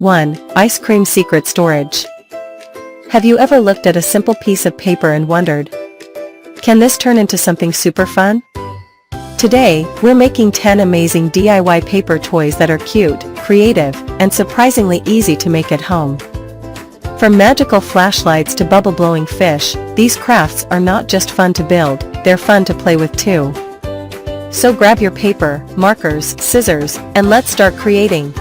1. Ice cream secret storage. Have you ever looked at a simple piece of paper and wondered, can this turn into something super fun? Today, we're making 10 amazing DIY paper toys that are cute, creative, and surprisingly easy to make at home. From magical flashlights to bubble-blowing fish, these crafts are not just fun to build, they're fun to play with too. So grab your paper, markers, scissors, and let's start creating.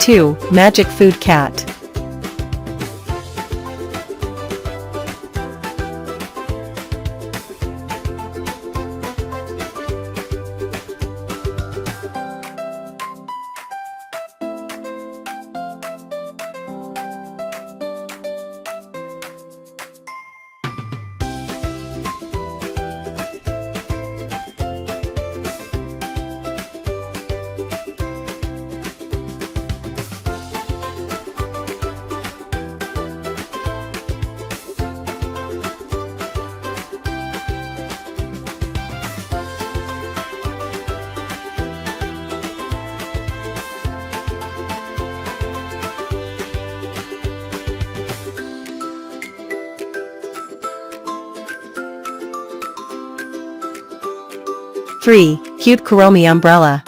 2. Magic Food Cat. Three. Cute Kuromi Umbrella.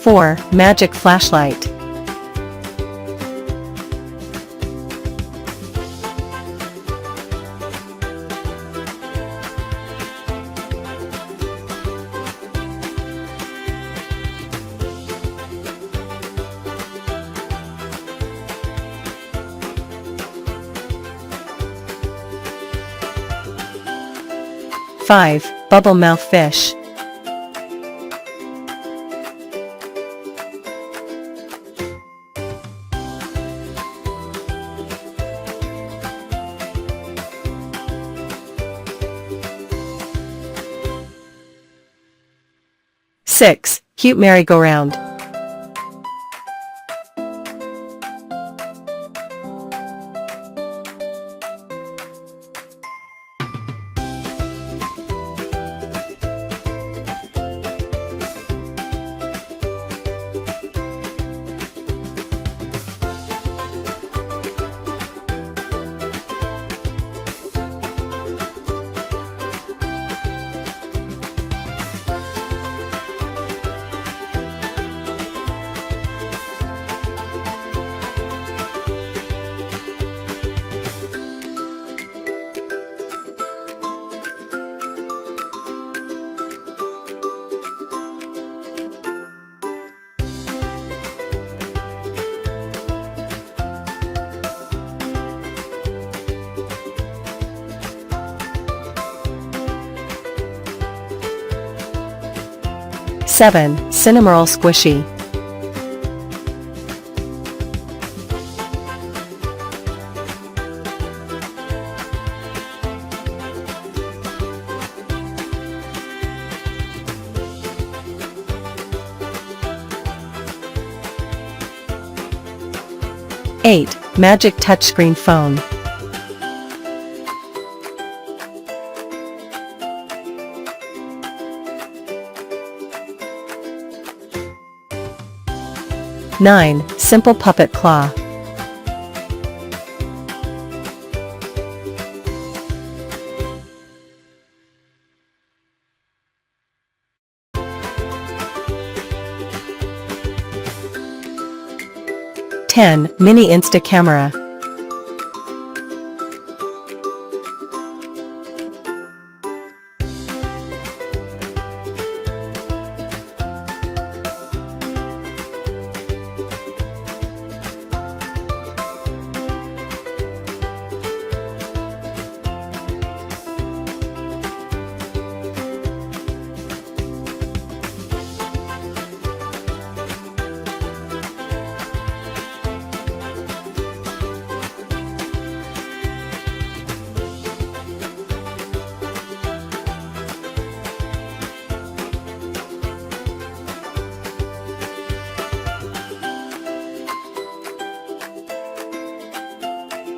Four. Magic Flashlight. Five. Bubble Mouth Fish. Six. Cute Merry-Go-Round. Seven. Cinnamoroll Squishy. Eight. Magic Touchscreen Phone. Nine. Simple Puppet Claw. Ten. Mini Insta Camera.